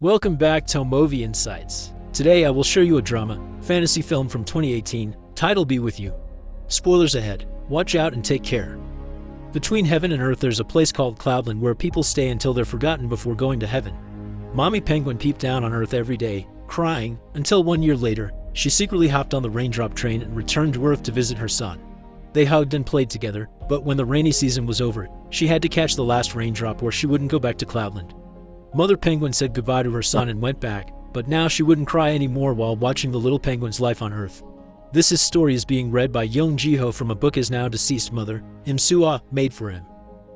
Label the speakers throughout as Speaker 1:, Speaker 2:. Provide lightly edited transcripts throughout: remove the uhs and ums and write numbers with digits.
Speaker 1: Welcome back to Movie Insights. Today I will show you a drama, fantasy film from 2018, titled Be With You. Spoilers ahead, watch out and take care. Between heaven and earth there's a place called Cloudland where people stay until they're forgotten before going to heaven. Mommy Penguin peeped down on earth every day, crying, until 1 year later, she secretly hopped on the raindrop train and returned to earth to visit her son. They hugged and played together, but when the rainy season was over, she had to catch the last raindrop or she wouldn't go back to Cloudland. Mother Penguin said goodbye to her son and went back, but now she wouldn't cry anymore while watching the little penguin's life on Earth. This story is being read by Young Ji-ho from a book his now deceased mother, Im Soo-ah, made for him.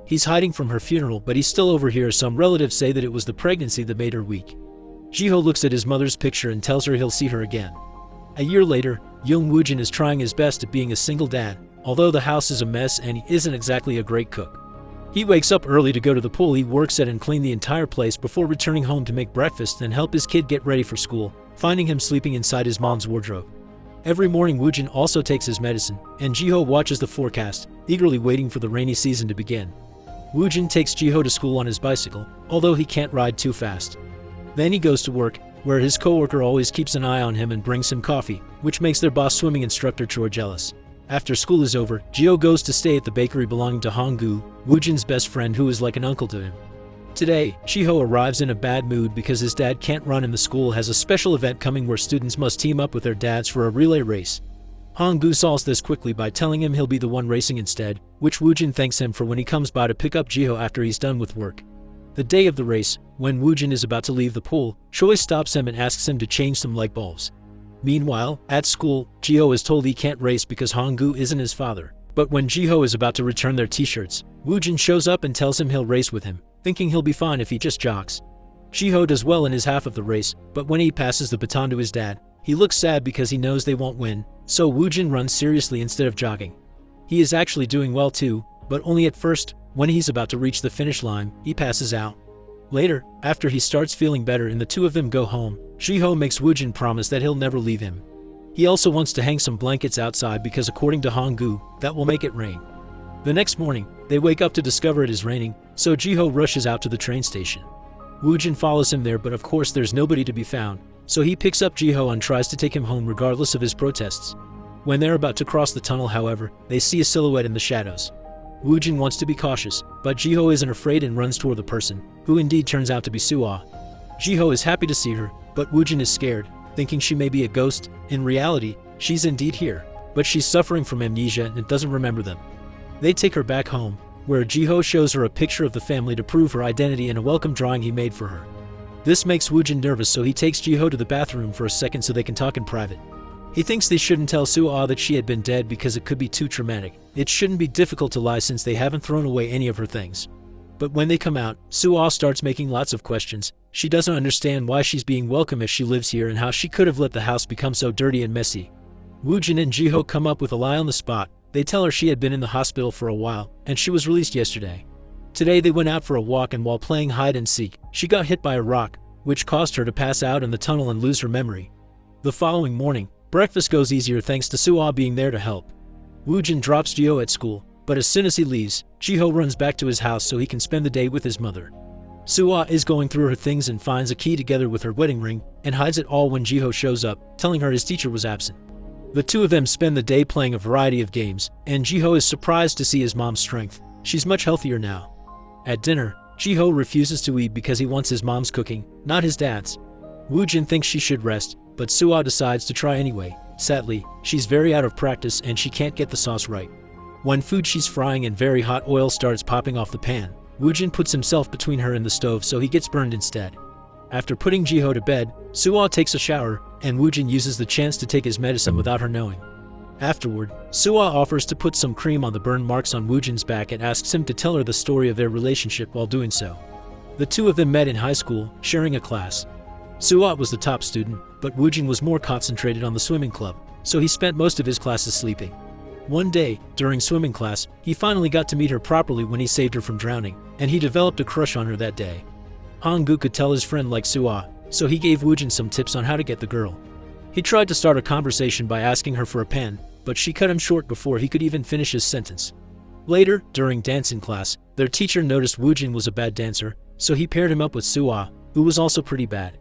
Speaker 1: He's hiding from her funeral, but he still overhears some relatives say that it was the pregnancy that made her weak. Ji-ho looks at his mother's picture and tells her he'll see her again. A year later, Young Woo-jin is trying his best at being a single dad, although the house is a mess and he isn't exactly a great cook. He wakes up early to go to the pool he works at and clean the entire place before returning home to make breakfast and help his kid get ready for school, finding him sleeping inside his mom's wardrobe. Every morning Woo-jin also takes his medicine, and Ji-ho watches the forecast, eagerly waiting for the rainy season to begin. Woo-jin takes Ji-ho to school on his bicycle, although he can't ride too fast. Then he goes to work, where his coworker always keeps an eye on him and brings him coffee, which makes their boss swimming instructor Choi jealous. After school is over, Ji-ho goes to stay at the bakery belonging to Hong-gu, Woo-jin's best friend who is like an uncle to him. Today, Ji-ho arrives in a bad mood because his dad can't run and the school has a special event coming where students must team up with their dads for a relay race. Hong-gu solves this quickly by telling him he'll be the one racing instead, which Woo-jin thanks him for when he comes by to pick up Ji-ho after he's done with work. The day of the race, when Woo-jin is about to leave the pool, Choi stops him and asks him to change some light bulbs. Meanwhile, at school, Ji-ho is told he can't race because Hong-gu isn't his father. But when Ji-ho is about to return their t-shirts, Woo-jin shows up and tells him he'll race with him, thinking he'll be fine if he just jogs. Ji-ho does well in his half of the race, but when he passes the baton to his dad, he looks sad because he knows they won't win, so Woo-jin runs seriously instead of jogging. He is actually doing well too, but only at first. When he's about to reach the finish line, he passes out. Later, after he starts feeling better and the two of them go home, Ji-ho makes Woo-jin promise that he'll never leave him. He also wants to hang some blankets outside because according to Hong-gu, that will make it rain. The next morning, they wake up to discover it is raining, so Ji-ho rushes out to the train station. Woo-jin follows him there, but of course there's nobody to be found, so he picks up Ji-ho and tries to take him home regardless of his protests. When they're about to cross the tunnel, however, they see a silhouette in the shadows. Woo-jin wants to be cautious, but Ji-ho isn't afraid and runs toward the person, who indeed turns out to be Soo-ah. Ji-ho is happy to see her, but Woo-jin is scared, thinking she may be a ghost. In reality, she's indeed here, but she's suffering from amnesia and doesn't remember them. They take her back home, where Ji-ho shows her a picture of the family to prove her identity and a welcome drawing he made for her. This makes Woo-jin nervous, so he takes Ji-ho to the bathroom for a second so they can talk in private. He thinks they shouldn't tell Soo-ah that she had been dead because it could be too traumatic. It shouldn't be difficult to lie since they haven't thrown away any of her things. But when they come out, Soo-ah starts making lots of questions. She doesn't understand why she's being welcome if she lives here and how she could have let the house become so dirty and messy. Woo-jin and Ji-ho come up with a lie on the spot. They tell her she had been in the hospital for a while, and she was released yesterday. Today they went out for a walk, and while playing hide and seek, she got hit by a rock, which caused her to pass out in the tunnel and lose her memory. The following morning, breakfast goes easier thanks to Soo-ah being there to help. Woo-jin drops Ji-ho at school, but as soon as he leaves, Ji-ho runs back to his house so he can spend the day with his mother. Soo-ah is going through her things and finds a key together with her wedding ring, and hides it all when Ji-ho shows up, telling her his teacher was absent. The two of them spend the day playing a variety of games, and Ji-ho is surprised to see his mom's strength. She's much healthier now. At dinner, Ji-ho refuses to eat because he wants his mom's cooking, not his dad's. Woo-jin thinks she should rest, but Soo-ah decides to try anyway. Sadly, she's very out of practice and she can't get the sauce right. When food she's frying and very hot oil starts popping off the pan, Woo-jin puts himself between her and the stove so he gets burned instead. After putting Ji-ho to bed, Soo-ah takes a shower, and Woo-jin uses the chance to take his medicine without her knowing. Afterward, Soo-ah offers to put some cream on the burn marks on Woo-jin's back and asks him to tell her the story of their relationship while doing so. The two of them met in high school, sharing a class. Soo-ah was the top student, but Woo-jin was more concentrated on the swimming club, so he spent most of his classes sleeping. One day, during swimming class, he finally got to meet her properly when he saved her from drowning, and he developed a crush on her that day. Hong-gu could tell his friend liked Soo-ah, so he gave Woo-jin some tips on how to get the girl. He tried to start a conversation by asking her for a pen, but she cut him short before he could even finish his sentence. Later, during dancing class, their teacher noticed Woo-jin was a bad dancer, so he paired him up with Soo-ah, who was also pretty bad.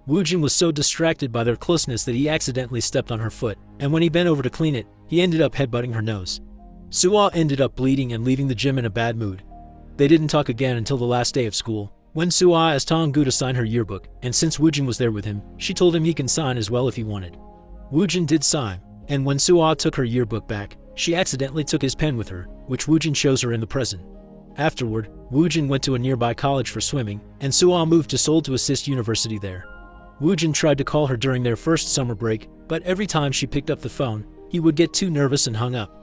Speaker 1: Woojin was so distracted by their closeness that he accidentally stepped on her foot, and when he bent over to clean it, he ended up headbutting her nose. Suah ended up bleeding and leaving the gym in a bad mood. They didn't talk again until the last day of school, when Suah asked Hong-gu to sign her yearbook, and since Woojin was there with him, she told him he can sign as well if he wanted. Woojin did sign, and when Suah took her yearbook back, she accidentally took his pen with her, which Woojin shows her in the present. Afterward, Woojin went to a nearby college for swimming, and Suah moved to Seoul to assist university there. Woojin tried to call her during their first summer break, but every time she picked up the phone, he would get too nervous and hung up.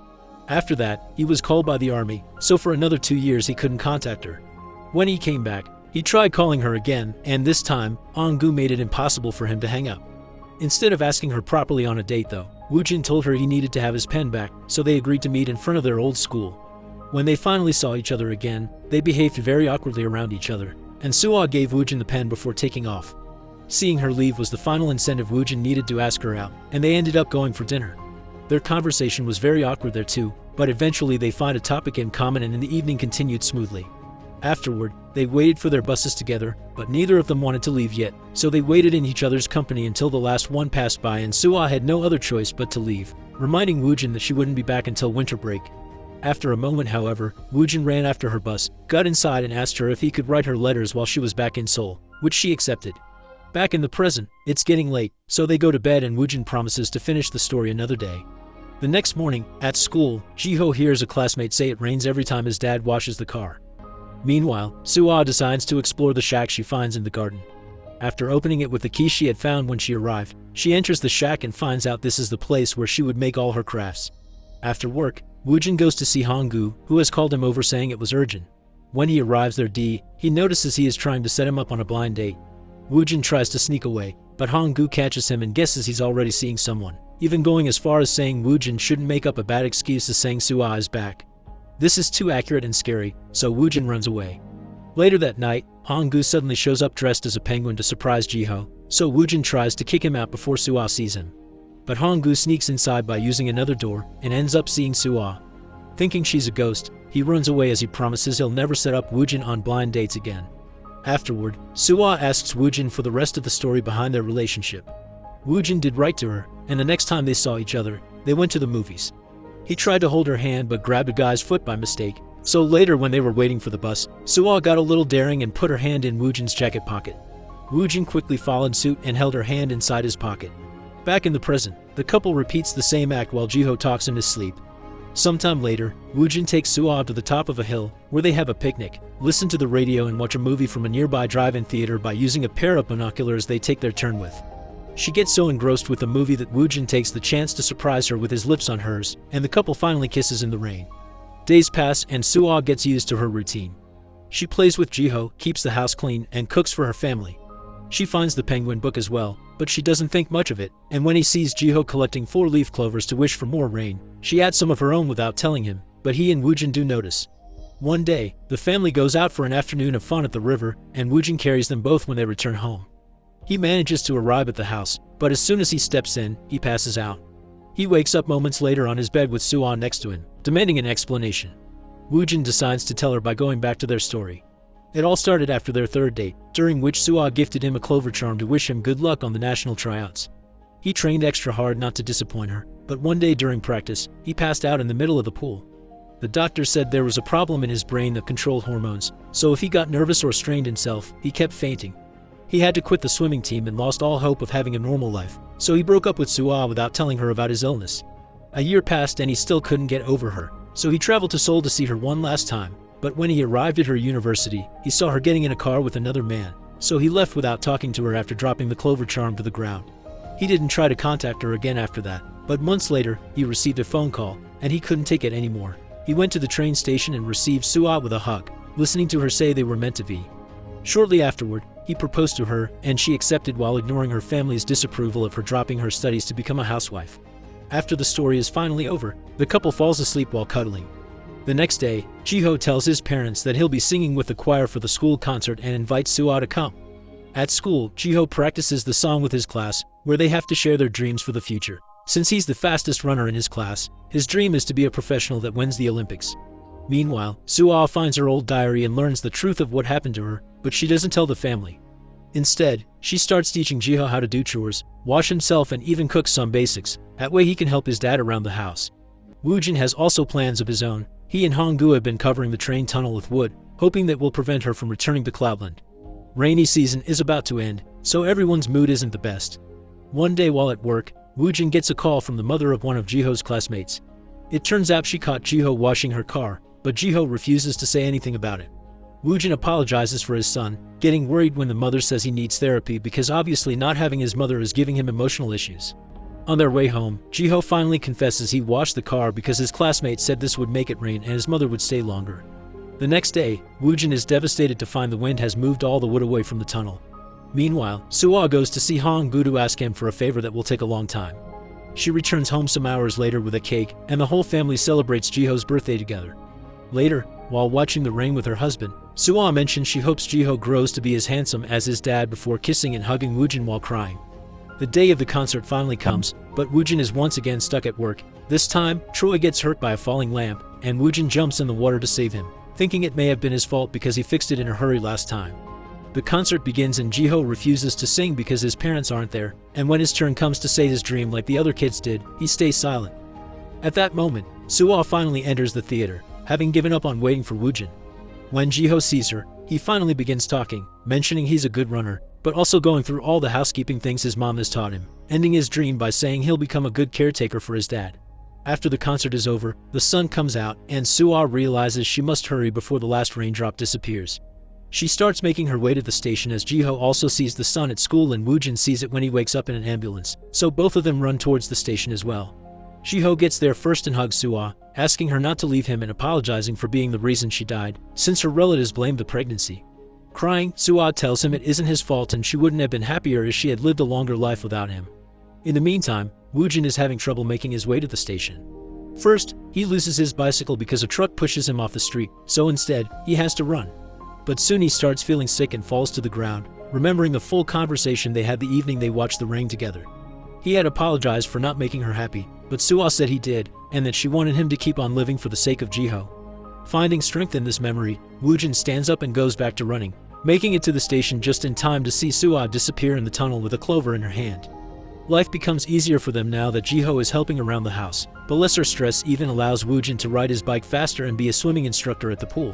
Speaker 1: After that, he was called by the army, so for another 2 years he couldn't contact her. When he came back, he tried calling her again, and this time, Hong-gu made it impossible for him to hang up. Instead of asking her properly on a date though, Woojin told her he needed to have his pen back, so they agreed to meet in front of their old school. When they finally saw each other again, they behaved very awkwardly around each other, and Suah gave Woojin the pen before taking off. Seeing her leave was the final incentive Woojin needed to ask her out, and they ended up going for dinner. Their conversation was very awkward there too, but eventually they find a topic in common and in the evening continued smoothly. Afterward, they waited for their buses together, but neither of them wanted to leave yet, so they waited in each other's company until the last one passed by and Suah had no other choice but to leave, reminding Woojin that she wouldn't be back until winter break. After a moment, however, Woojin ran after her bus, got inside and asked her if he could write her letters while she was back in Seoul, which she accepted. Back in the present, it's getting late, so they go to bed and Woojin promises to finish the story another day. The next morning, at school, Jiho hears a classmate say it rains every time his dad washes the car. Meanwhile, Suah decides to explore the shack she finds in the garden. After opening it with the key she had found when she arrived, she enters the shack and finds out this is the place where she would make all her crafts. After work, Woojin goes to see Hong-gu, who has called him over saying it was urgent. When he arrives there, he notices he is trying to set him up on a blind date. Woojin tries to sneak away, but Hong-gu catches him and guesses he's already seeing someone, even going as far as saying Woojin shouldn't make up a bad excuse as saying Suah is back. This is too accurate and scary, so Woojin runs away. Later that night, Hong-gu suddenly shows up dressed as a penguin to surprise Jiho, so Woojin tries to kick him out before Suah sees him. But Hong-gu sneaks inside by using another door and ends up seeing Suah. Thinking she's a ghost, he runs away as he promises he'll never set up Woojin on blind dates again. Afterward, Suah asks Woojin for the rest of the story behind their relationship. Woojin did right to her, and the next time they saw each other, they went to the movies. He tried to hold her hand but grabbed a guy's foot by mistake, so later when they were waiting for the bus, Suah got a little daring and put her hand in Woojin's jacket pocket. Woojin quickly followed suit and held her hand inside his pocket. Back in the present, the couple repeats the same act while Jiho talks in his sleep. Sometime later, Woojin takes Suah to the top of a hill, where they have a picnic, listen to the radio and watch a movie from a nearby drive-in theater by using a pair of binoculars they take their turn with. She gets so engrossed with the movie that Woojin takes the chance to surprise her with his lips on hers, and the couple finally kisses in the rain. Days pass and Suah gets used to her routine. She plays with Jiho, keeps the house clean, and cooks for her family. She finds the penguin book as well, but she doesn't think much of it, and when he sees Jiho collecting 4-leaf clovers to wish for more rain, she adds some of her own without telling him, but he and Woojin do notice. One day, the family goes out for an afternoon of fun at the river, and Woojin carries them both when they return home. He manages to arrive at the house, but as soon as he steps in, he passes out. He wakes up moments later on his bed with Suah next to him, demanding an explanation. Woojin decides to tell her by going back to their story. It all started after their third date, during which Suah gifted him a clover charm to wish him good luck on the national tryouts. He trained extra hard not to disappoint her, but one day during practice, he passed out in the middle of the pool. The doctor said there was a problem in his brain that controlled hormones, so if he got nervous or strained himself, he kept fainting. He had to quit the swimming team and lost all hope of having a normal life, so he broke up with Suah without telling her about his illness. A year passed and he still couldn't get over her, so he traveled to Seoul to see her one last time, but when he arrived at her university, he saw her getting in a car with another man, so he left without talking to her after dropping the clover charm to the ground. He didn't try to contact her again after that, but months later, he received a phone call, and he couldn't take it anymore. He went to the train station and received Suah with a hug, listening to her say they were meant to be. Shortly afterward, he proposed to her, and she accepted while ignoring her family's disapproval of her dropping her studies to become a housewife. After the story is finally over, the couple falls asleep while cuddling. The next day, Jiho tells his parents that he'll be singing with the choir for the school concert and invites Suah to come. At school, Jiho practices the song with his class, where they have to share their dreams for the future. Since he's the fastest runner in his class, his dream is to be a professional that wins the Olympics. Meanwhile, Suah finds her old diary and learns the truth of what happened to her, but she doesn't tell the family. Instead, she starts teaching Jiho how to do chores, wash himself, and even cook some basics. That way he can help his dad around the house. Woojin has also plans of his own. He and Honggu have been covering the train tunnel with wood, hoping that will prevent her from returning to Cloudland. Rainy season is about to end, so everyone's mood isn't the best. One day while at work, Woojin gets a call from the mother of one of Jiho's classmates. It turns out she caught Jiho washing her car, but Jiho refuses to say anything about it. Woojin apologizes for his son, getting worried when the mother says he needs therapy because obviously not having his mother is giving him emotional issues. On their way home, Jiho finally confesses he washed the car because his classmate said this would make it rain and his mother would stay longer. The next day, Woojin is devastated to find the wind has moved all the wood away from the tunnel. Meanwhile, Suwa goes to see Honggu to ask him for a favor that will take a long time. She returns home some hours later with a cake, and the whole family celebrates Jiho's birthday together. Later, while watching the rain with her husband, Suwa mentions she hopes Jiho grows to be as handsome as his dad before kissing and hugging Woojin while crying. The day of the concert finally comes, but Woojin is once again stuck at work. This time, Troy gets hurt by a falling lamp, and Woojin jumps in the water to save him, thinking it may have been his fault because he fixed it in a hurry last time. The concert begins and Jiho refuses to sing because his parents aren't there, and when his turn comes to say his dream like the other kids did, he stays silent. At that moment, Suwa finally enters the theater, having given up on waiting for Woojin. When Jiho sees her, he finally begins talking, mentioning he's a good runner, but also going through all the housekeeping things his mom has taught him, ending his dream by saying he'll become a good caretaker for his dad. After the concert is over, the sun comes out, and Suwa realizes she must hurry before the last raindrop disappears. She starts making her way to the station as Jiho also sees the sun at school and Woojin sees it when he wakes up in an ambulance, so both of them run towards the station as well. Jiho gets there first and hugs Suwa, asking her not to leave him and apologizing for being the reason she died, since her relatives blamed the pregnancy. Crying, Suwa tells him it isn't his fault and she wouldn't have been happier if she had lived a longer life without him. In the meantime, Woojin is having trouble making his way to the station. First, he loses his bicycle because a truck pushes him off the street, so instead, he has to run. But soon he starts feeling sick and falls to the ground, remembering the full conversation they had the evening they watched the rain together. He had apologized for not making her happy, but Suwa said he did, and that she wanted him to keep on living for the sake of Jiho. Finding strength in this memory, Woojin stands up and goes back to running, making it to the station just in time to see Suwa disappear in the tunnel with a clover in her hand. Life becomes easier for them now that Jiho is helping around the house, but lesser stress even allows Woojin to ride his bike faster and be a swimming instructor at the pool.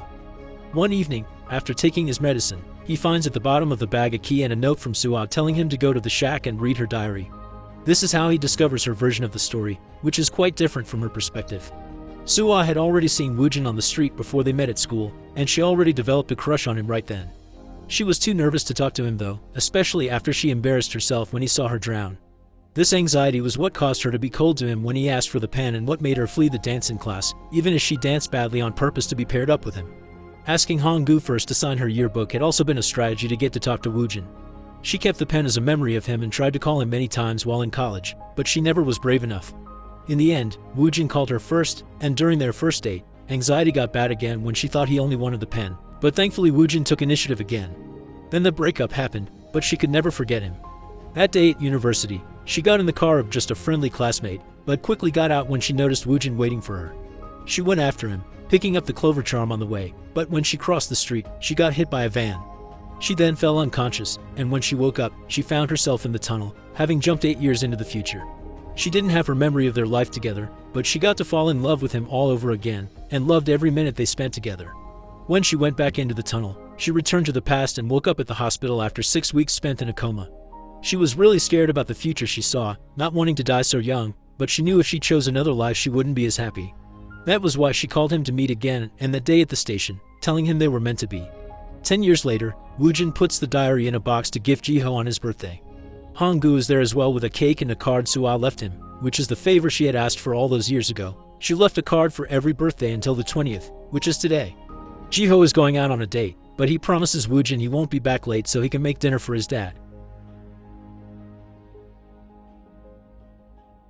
Speaker 1: One evening, after taking his medicine, he finds at the bottom of the bag a key and a note from Suwa telling him to go to the shack and read her diary. This is how he discovers her version of the story, which is quite different from her perspective. Suwa had already seen Woojin on the street before they met at school, and she already developed a crush on him right then. She was too nervous to talk to him though, especially after she embarrassed herself when he saw her drown. This anxiety was what caused her to be cold to him when he asked for the pen and what made her flee the dancing class, even as she danced badly on purpose to be paired up with him. Asking Honggu first to sign her yearbook had also been a strategy to get to talk to Woojin. She kept the pen as a memory of him and tried to call him many times while in college, but she never was brave enough. In the end, Woojin called her first, and during their first date, anxiety got bad again when she thought he only wanted the pen, but thankfully Woojin took initiative again. Then the breakup happened, but she could never forget him. That day at university, she got in the car of just a friendly classmate, but quickly got out when she noticed Woojin waiting for her. She went after him, picking up the clover charm on the way, but when she crossed the street, she got hit by a van. She then fell unconscious, and when she woke up, she found herself in the tunnel, having jumped 8 years into the future. She didn't have her memory of their life together, but she got to fall in love with him all over again, and loved every minute they spent together. When she went back into the tunnel, she returned to the past and woke up at the hospital after 6 weeks spent in a coma. She was really scared about the future she saw, not wanting to die so young, but she knew if she chose another life she wouldn't be as happy. That was why she called him to meet again, and that day at the station, telling him they were meant to be. 10 years later, Woojin puts the diary in a box to gift Jiho on his birthday. Honggu is there as well with a cake and a card Suwa left him, which is the favor she had asked for all those years ago. She left a card for every birthday until the 20th, which is today. Jiho is going out on a date, but he promises Woojin he won't be back late so he can make dinner for his dad.